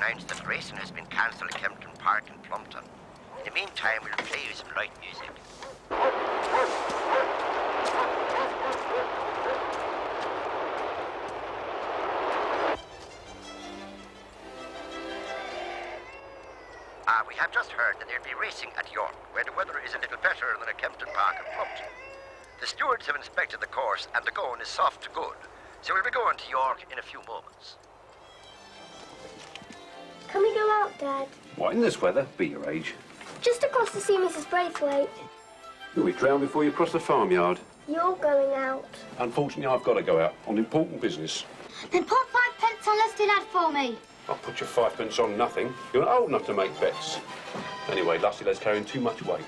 announced that racing has been cancelled at Kempton Park in Plumpton. In the meantime, we'll play you some light music. We have just heard that there'll be racing at York, where the weather is a little better than at Kempton Park and Plumpton. The stewards have inspected the course and the going is soft to good, so we'll be going to York in a few moments. Can we go out, Dad? What, in this weather? Be your age. Just across to see Mrs. Braithwaite. You'll be drowned before you cross the farmyard. You're going out. Unfortunately, I've got to go out on important business. Then put 5 pence on Lusty Lad for me. I'll put your 5 pence on nothing. You're not old enough to make bets. Anyway, Lusty Lad's carrying too much weight.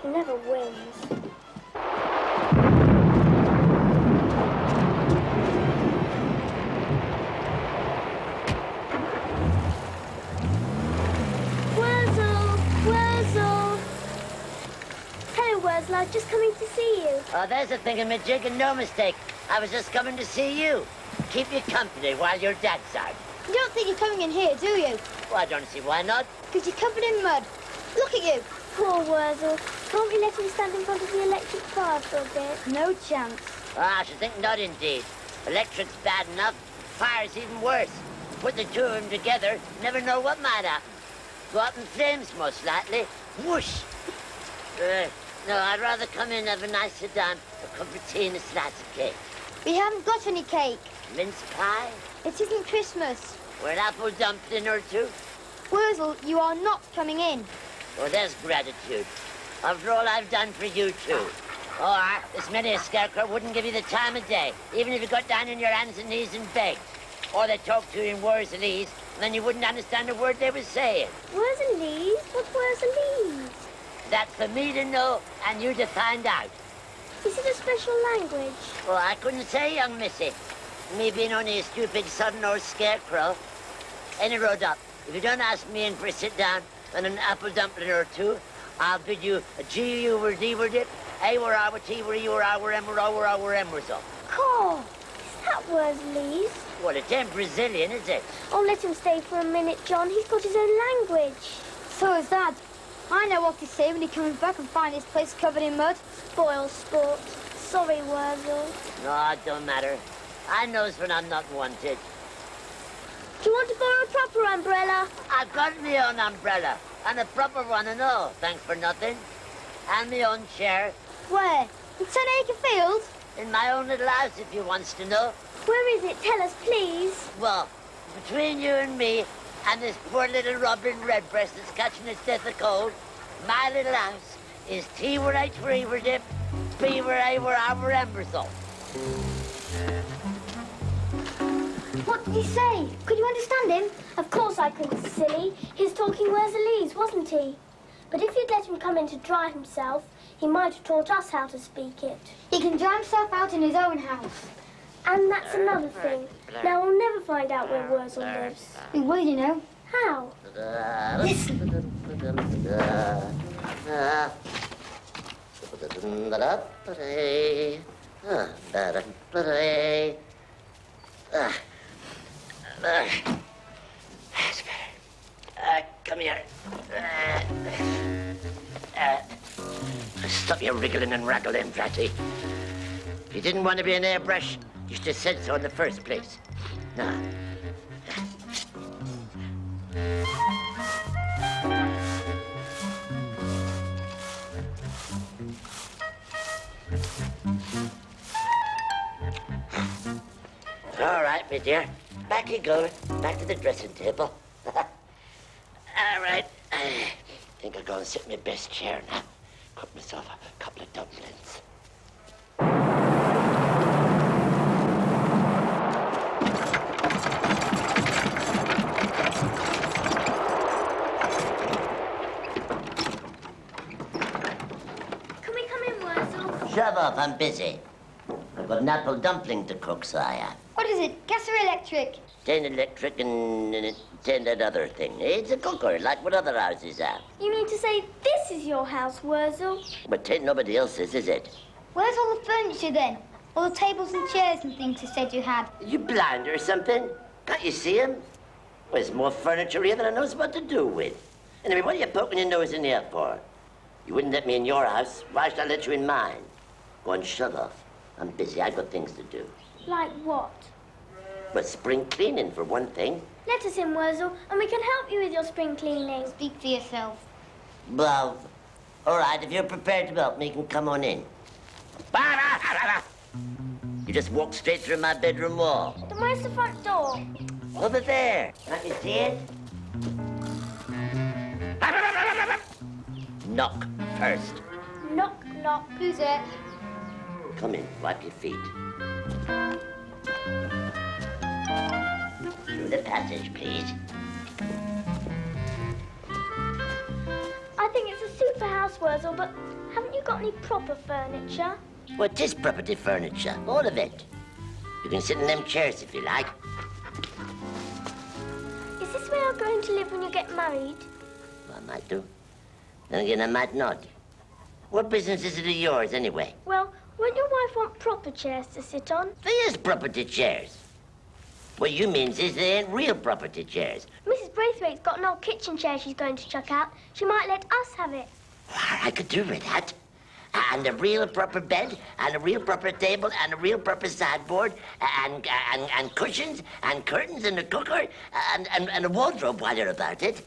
He never wins. Worzel, I was just coming to see you. Oh, there's a thingamajig and no mistake. I was just coming to see you. Keep you company while your dad's out. You don't think you're coming in here, do you? Well, I don't see why not. Because you're covered in mud. Look at you. Poor Worzel. Can't we let him stand in front of the electric car for a bit? No chance. Ah, I should think not indeed. Electric's bad enough. Fire's even worse. Put the two of them together, never know what might happen. Go up in flames, most likely. Whoosh! No, I'd rather come in and have a nice sit down, a cup of tea and a slice of cake. We haven't got any cake. Mince pie? It isn't Christmas. Or an apple dumpling or two? Worzel, you are not coming in. Oh, there's gratitude. After all I've done for you two. Or, as many a scarecrow wouldn't give you the time of day, even if you got down on your hands and knees and begged. Or they talked to you in Worzelese, and then you wouldn't understand a word they were saying. Worzelese? What's Worzelese? That's for me to know and you to find out. Is it a special language? Oh, I couldn't say, young missy. Me being only a stupid southern or scarecrow. Any road up. If you don't ask me in for a sit down and an apple dumpling or two, I'll bid you a G U or D were dip, A were R were T were E were I were M were O were O were M were so. Cool. Is that Worzelese? Well, it ain't Brazilian, is it? Oh, let him stay for a minute, John. He's got his own language. So is Dad. I know what to say when he comes back and finds this place covered in mud. Spoil sport. Sorry, Worzel. No, it don't matter. I knows when I'm not wanted. Do you want to borrow a proper umbrella? I've got me own umbrella, and a proper one and all, thanks for nothing. And me own chair. Where? In 10 Acre Field? In my own little house, if you wants to know. Where is it? Tell us, please. Well, between you and me, and this poor little Robin Redbreast that's catching its death of cold, my little house is T were H were E were dip, B were A were I were M were so. What did he say? Could you understand him? Of course I could, silly. He's talking Worzelese, wasn't he? But if you'd let him come in to dry himself, he might have taught us how to speak it. He can dry himself out in his own house. And that's another thing. Now we'll never find out where Worzel lives. We will, you know. How? Listen. Come here. Stop your wriggling and raggling, Fatty. If you didn't want to be an airbrush, you should have said so in the first place. Now. All right, my dear. Back you go. Back to the dressing table. All right. I think I'll go and sit in my best chair now. Cook myself a couple of dumplings. Can we come in, Worzel? Shove off, I'm busy. I've got an apple dumpling to cook, so I have. What is it? Gas or electric? Ten electric and ten that other thing. It's a cooker, like what other houses have. You mean to say this is your house, Worzel? But tain't nobody else's, is it? Where's all the furniture then? All the tables and chairs and things you said you had? You blind or something? Can't you see 'em? Well, there's more furniture here than I knows what to do with. Anyway, what are you poking your nose in here for? You wouldn't let me in your house. Why should I let you in mine? Go and shut off. I'm busy. I've got things to do. Like what? But spring cleaning, for one thing. Let us in, Worzel, and we can help you with your spring cleaning. Speak for yourself. Well, all right, if you're prepared to help me, you can come on in. You just walk straight through my bedroom wall. Then where's the front door? Over there. Can't you see it? Knock first. Knock, knock. Who's it? Come in, wipe your feet. Through the passage, please. I think it's a super house, Worzel, but haven't you got any proper furniture? What is property furniture? All of it. You can sit in them chairs if you like. Is this where you're going to live when you get married? Well, I might do. Then again, I might not. What business is it of yours, anyway? Well, won't your wife want proper chairs to sit on? There's property chairs. What you means is they ain't real property chairs. Mrs. Braithwaite's got an old kitchen chair she's going to chuck out. She might let us have it. I could do with that. And a real proper bed, and a real proper table, and a real proper sideboard, and cushions, and curtains, and a cooker, and a wardrobe while you're about it.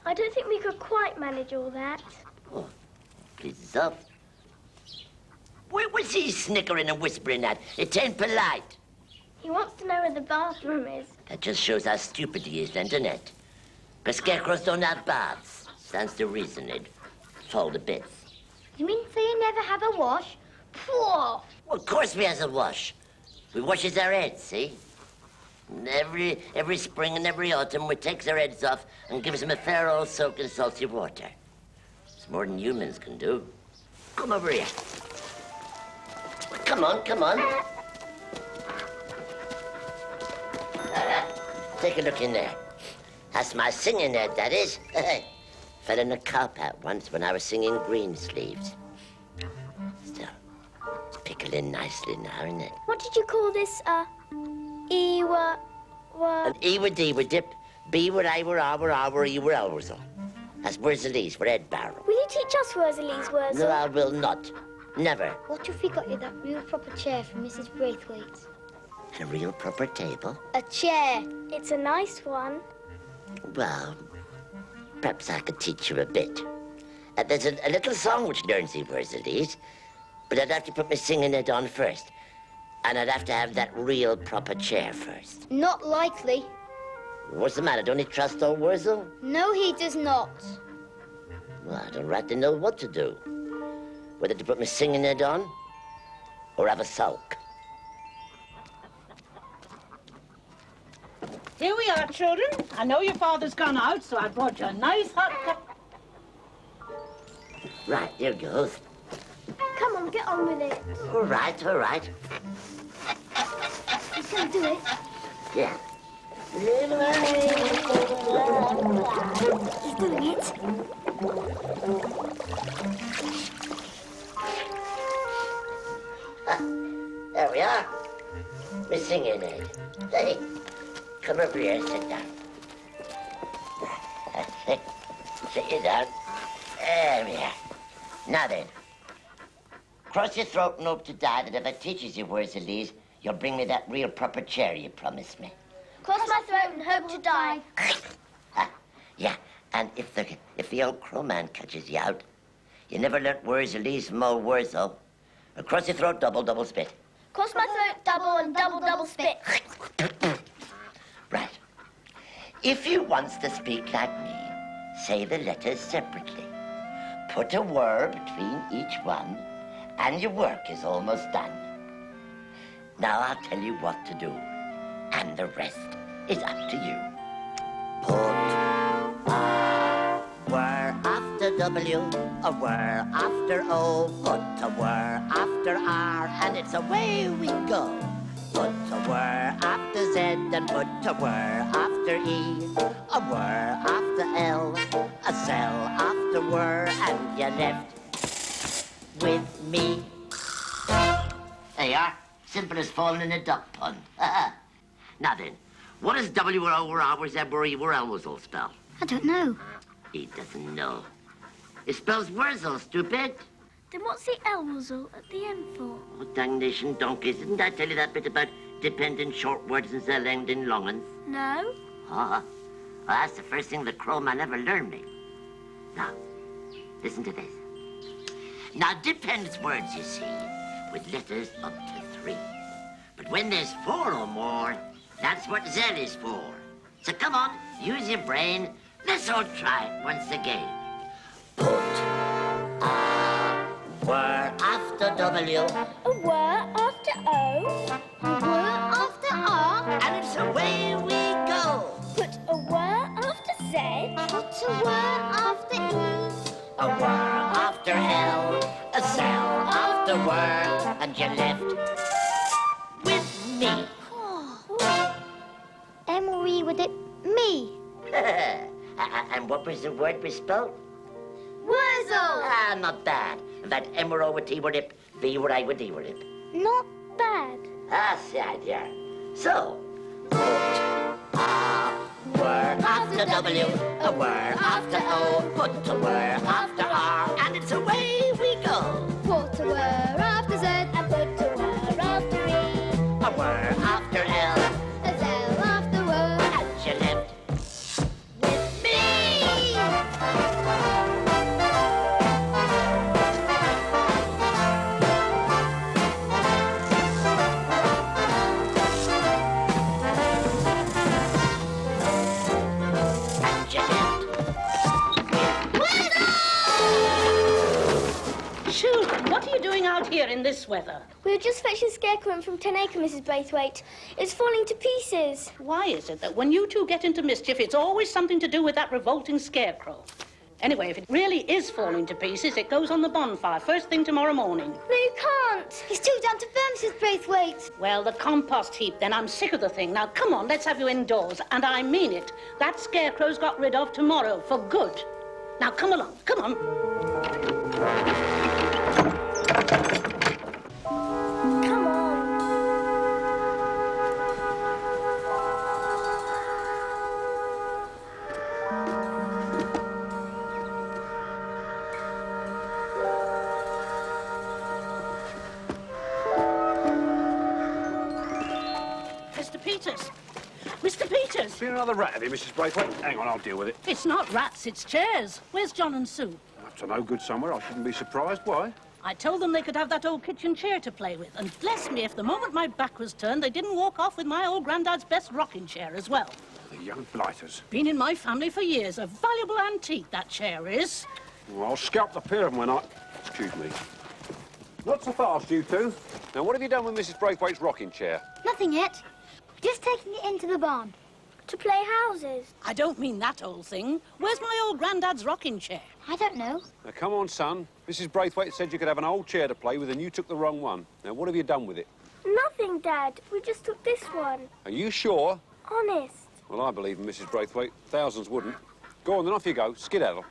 I don't think we could quite manage all that. Oh, please yourself. What's he snickering and whispering at? It ain't polite. He wants to know where the bathroom is. That just shows how stupid he is, then, doesn't it? Because scarecrows don't have baths. Stands to reason they'd fall to bits. You mean so you never have a wash? Phew! Well, of course we has a wash. We washes our heads, see? And every spring and every autumn, we takes our heads off and gives them a fair old soak in salty water. It's more than humans can do. Come over here. Come on, come on. Take a look in there. That's my singing head, that is. Fell in a cowpat once when I was singing Greensleeves. Still, it's pickling nicely now, isn't it? What did you call this, Ewa... An Ewa dip, B were I were I were I were you were Worzel. That's Worzelese, we're Ed Barrow. Will you teach us Worzelese, Worzel? No, I will not. Never. What if we got you that real proper chair from Mrs. Braithwaite's? A real proper table? A chair. It's a nice one. Well, perhaps I could teach you a bit. There's a little song which learns the Worzelese, but I'd have to put my singing head on first. And I'd have to have that real proper chair first. Not likely. What's the matter? Don't he trust old Worzel? No, he does not. Well, I don't rightly know what to do. Whether to put my singing head on or have a sulk. Here we are, children. I know your father's gone out, so I brought you a nice hot cup. Right, here goes. Come on, get on with it. All right, all right. He's going to do it. Yeah. He's doing it. There we are. My singing head. Hey, come over here and sit down. Sit you down. There we are. Now then, cross your throat and hope to die that if I teaches you Worzelese, you'll bring me that real proper chair you promised me. Cross my throat and hope to die. Yeah, and if the old crow man catches you out, you never learnt Worzelese from old Worzel. Across your throat, double spit. Cross my throat, double and double spit. Right. If you wants to speak like me, say the letters separately. Put a word between each one, and your work is almost done. Now I'll tell you what to do, and the rest is up to you. Put a word after W, a word after O, put a word after R, and it's away we go. Put a word after Z, and put a word after E, a word after L, a cell after word, and you're left with me. There you are. Simple as falling in a duck pond. Now then, What does W-O-R-Z-W-E-R-L-W-Z-L spell? I don't know. He doesn't know. It spells Worzel, stupid. Then what's the L-Wuzzle at the end for? Oh, dangnation donkeys. Didn't I tell you that bit about dependent short words instead of ending long ones? No. Well, that's the first thing the crow man ever learned me. Now, listen to this. Now, depends words, you see, with letters up to 3. But when there's 4 or more, that's what Z is for. So come on, use your brain. Let's all try it once again. Put a word after W, A word after O. A word after R. and it's away we go. Put a word after Z. Put a word after E. A word after L, a cell after word, and you're left with me. Emery with it, me. And what was the word we spelled? Worzel. Ah, not bad. That M-R-O with T-word-ip, B-word-I with D-word-ip. Not bad. That's the idea. So, put a word after W, a word after O, put a word after R, and it's away we go. Put a word after Z. And put a word after E. A word after L, A Z after word. and you're left with me. And you're left. Children, what are you doing out here in this weather? We were just fetching Scarecrow from 10 Acre, Mrs. Braithwaite. It's falling to pieces. Why is it that when you two get into mischief, it's always something to do with that revolting Scarecrow? Anyway, if it really is falling to pieces, it goes on the bonfire first thing tomorrow morning. No, you can't. It's too down to burn, Mrs. Braithwaite. Well, the compost heap, then. I'm sick of the thing. Now, come on, let's have you indoors. And I mean it. That Scarecrow's got rid of tomorrow, for good. Now, come along, come on. Come on. Mr. Peters. Mr. Peters. Been another rat, have you, Mrs. Braithwaite? Hang on, I'll deal with it. It's not rats, it's chairs. Where's John and Sue? Up to no good somewhere. I shouldn't be surprised. Why? I told them they could have that old kitchen chair to play with. And bless me, if the moment my back was turned, they didn't walk off with my old granddad's best rocking chair as well. The young blighters. Been in my family for years. A valuable antique, that chair is. Well, I'll scalp the pair of them when I... Excuse me. Not so fast, you two. Now, what have you done with Mrs. Braithwaite's rocking chair? Nothing yet. Just taking it into the barn. To play houses. I don't mean that old thing. Where's my old granddad's rocking chair? I don't know. Now, come on, son. Mrs. Braithwaite said you could have an old chair to play with, and you took the wrong one. Now, what have you done with it? Nothing, Dad. We just took this one. Are you sure? Honest. Well, I believe in Mrs. Braithwaite. Thousands wouldn't. Go on, then off you go. Skedaddle.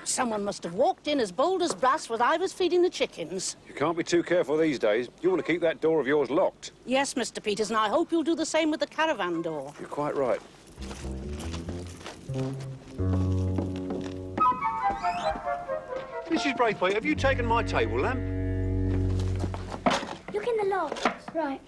Someone must have walked in as bold as brass when I was feeding the chickens. You can't be too careful these days. You want to keep that door of yours locked. Yes, Mr. Peters, and I hope you'll do the same with the caravan door. You're quite right. Mrs. Braithwaite, have you taken my table lamp? Look in the loft. Right.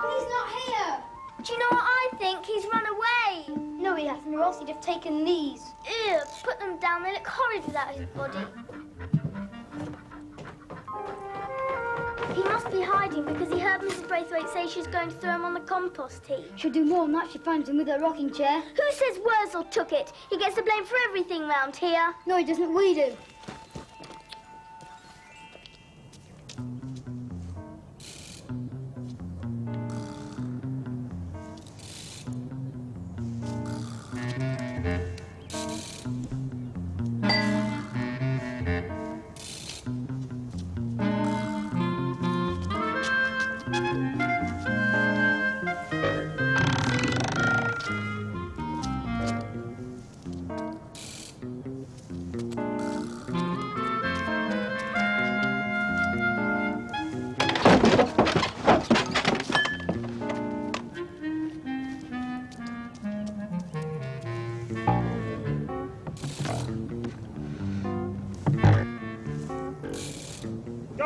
He's not here. Do you know what I think? He's run away. No, he hasn't, or else he'd have taken these. Ew, put them down. They look horrid without his body. He must be hiding because he heard Mrs. Braithwaite say she's going to throw him on the compost heap. She'll do more than that if she finds him with her rocking chair. Who says Worzel took it? He gets the blame for everything round here. No, he doesn't. We do.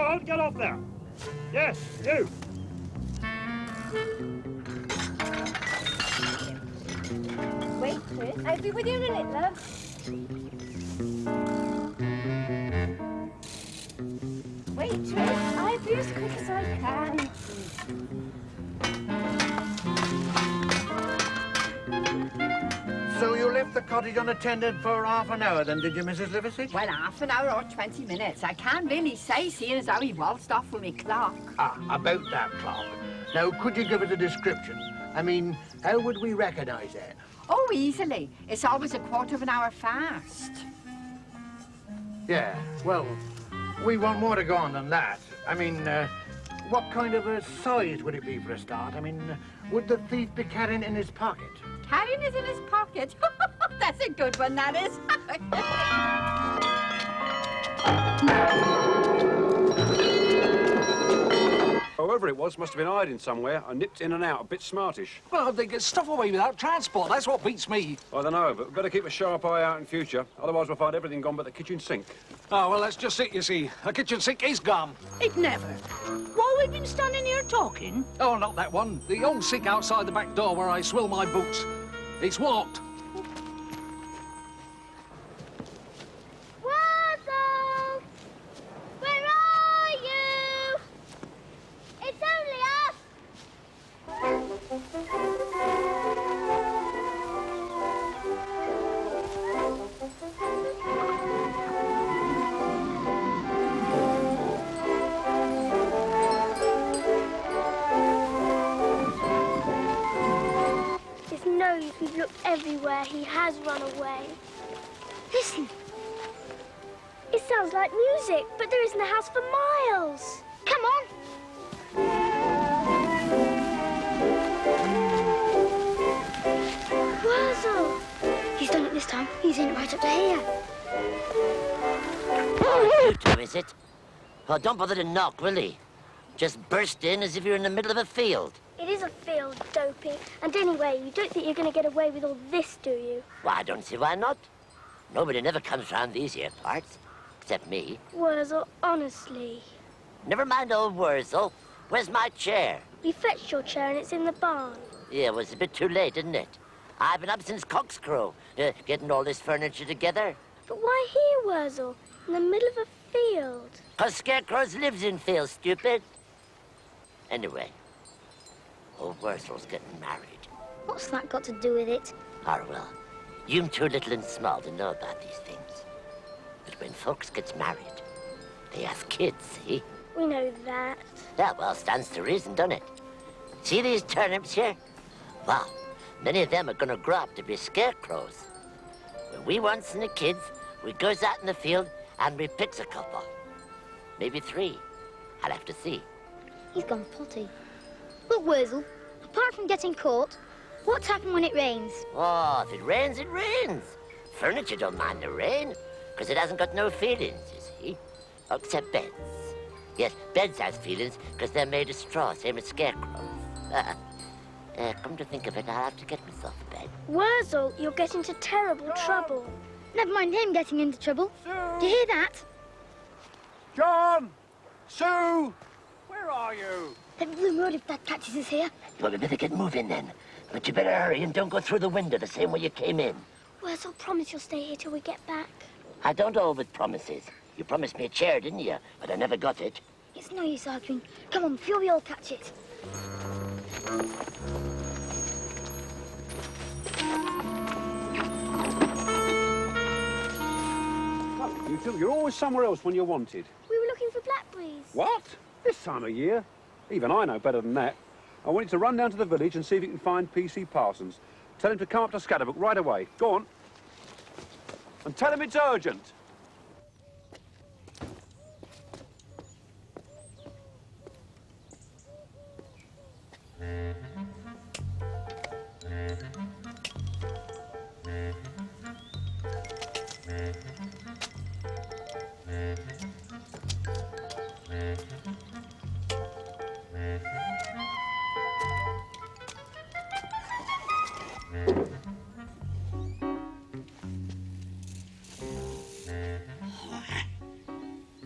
on, get off there. Yes, you. Wait, Chris. I'll be with you in a minute, love. Wait, Chris. I'll be as quick as I can. So you left the cottage unattended for half an hour then, did you, Mrs. Liversidge? Well, half an hour or 20 minutes. I can't really say, seeing as how he waltzed off with me clock. Ah, about that clock. Now, could you give us a description? I mean, how would we recognise it? Oh, easily. It's always a quarter of an hour fast. Yeah, well, we want more to go on than that. I mean, what kind of a size would it be for a start? I mean, would the thief be carrying it in his pocket? Carrying it in his pocket? That's a good one, that is. Whoever it was must have been hiding somewhere. I nipped in and out, a bit smartish. Well, they get stuff away without transport. That's what beats me. I don't know, but we'd better keep a sharp eye out in future. Otherwise, we'll find everything gone but the kitchen sink. Oh, well, that's just it, you see. The kitchen sink is gone. It never. While we've been standing here talking... Oh, not that one. The old sink outside the back door where I swill my boots. It's warped. Worzel! Where are you? It's only us! It's no use, we've looked everywhere. He has run away. Listen. It sounds like music, but there isn't a house for miles. Come on. Worzel! He's done it this time. He's in right up to here. Oh, you two, is it? Well, don't bother to knock, will he? Just burst in as if you're in the middle of a field. It is a field, Dopey. And anyway, you don't think you're going to get away with all this, do you? Well, I don't see why not. Nobody never comes round these here parts, except me. Worzel, honestly. Never mind old Worzel. Where's my chair? We fetched your chair and it's in the barn. Yeah, it was a bit too late, isn't it? I've been up since cockscrow, getting all this furniture together. But why here, Worzel? In the middle of a field? 'Cause Scarecrows lives in fields, stupid. Anyway, old Worzel's getting married. What's that got to do with it? Oh, well, you're too little and small to know about these things. But when folks gets married, they have kids, see? We know that. That, well, stands to reason, doesn't it? See these turnips here? Well, many of them are gonna grow up to be scarecrows. When we wants and the kids, we goes out in the field and we picks a couple. Maybe 3. I'll have to see. He's gone potty. Look, Worzel, apart from getting caught, what's happened when it rains? Oh, if it rains, it rains. Furniture don't mind the rain, 'cause it hasn't got no feelings, you see. Except beds. Yes, beds has feelings, 'cause they're made of straw, same as scarecrows. Come to think of it, I'll have to get myself a bed. Worzel, you'll get into terrible trouble. Never mind him getting into trouble. Do you hear that? John! Sue! Where are you? The blue road if that catches us here. Well, we better get moving then. But you better hurry and don't go through the window the same way you came in. Worzel, promise you'll stay here till we get back. I don't hold with promises. You promised me a chair, didn't you? But I never got it. It's no use arguing. Come on, Fury will catch it. You two, you're always somewhere else when you're wanted. We were looking for blackberries. What? This time of year? Even I know better than that. I want you to run down to the village and see if you can find P.C. Parsons. Tell him to come up to Scatterbook right away. Go on. And tell him it's urgent.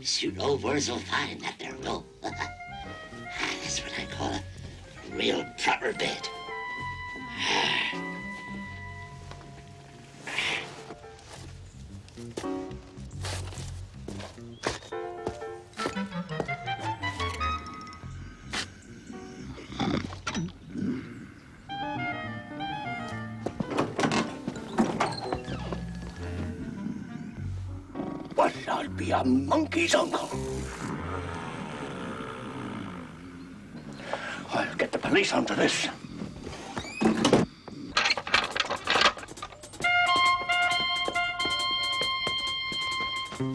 Suit old Worzel fine, that there will. That's what I call a real proper bed. But I'll be a monkey's uncle. I'll get the police onto this.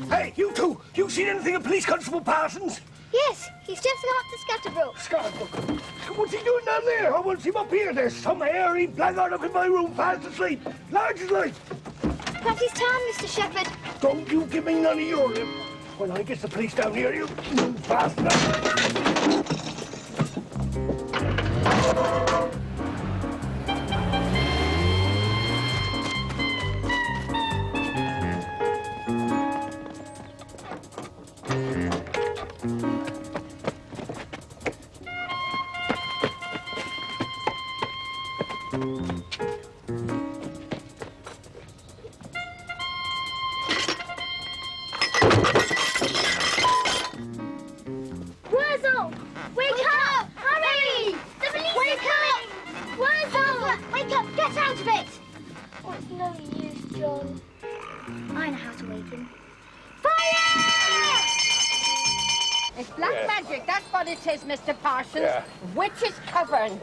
Hey, you two! You seen anything of Police Constable Parsons? Yes, he's just gone up to Scatterbrook. Scarecrows? What's he doing down there? I want to see him up here. There's some hairy blackguard up in my room fast asleep. Large as life. Perhaps he's time, Mr. Shepherd. Don't you give me none of your lip. When I get the police down here, you move fast enough. Worzel! Wake up! Hurry! The police are coming! Worzel! Wake up! Get out of it! Oh, it's no use, John. I know how to wake him. Fire! It's black magic, that's what it is, Mr. Parsons. Yeah. Witches covering.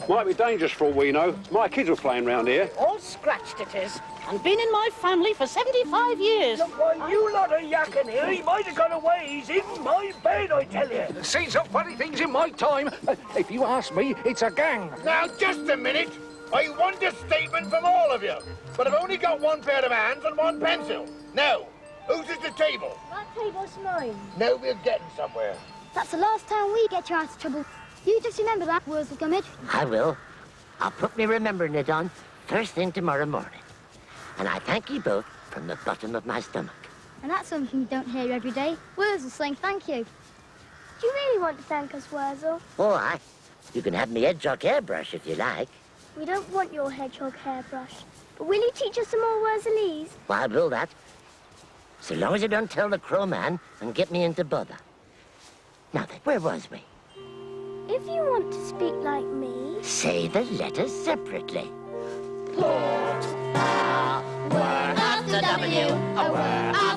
Might be dangerous for all we know. My kids were playing round here. All scratched it is. And been in my family for 75 years. Look, while you lot are yakking here, he might have got away. He's in my bed, I tell you. Seen some funny things in my time. If you ask me, it's a gang. Now, just a minute. I want a statement from all of you. But I've only got one pair of hands and one pencil. Now, whose is the table? That table's mine. Now we're getting somewhere. That's the last time we get you out of trouble. You just remember that, Worzel Gummidge. I will. I'll put me remembering it on first thing tomorrow morning. And I thank you both from the bottom of my stomach. And that's something you don't hear every day. Worzel saying thank you. Do you really want to thank us, Worzel? Oh, aye. You can have me hedgehog hairbrush if you like. We don't want your hedgehog hairbrush. But will you teach us some more Worzelese? Well, I will that. So long as you don't tell the crow man and get me into bother. Now then, where was we? If you want to speak like me... Say the letters separately. Port. A word after W, a word after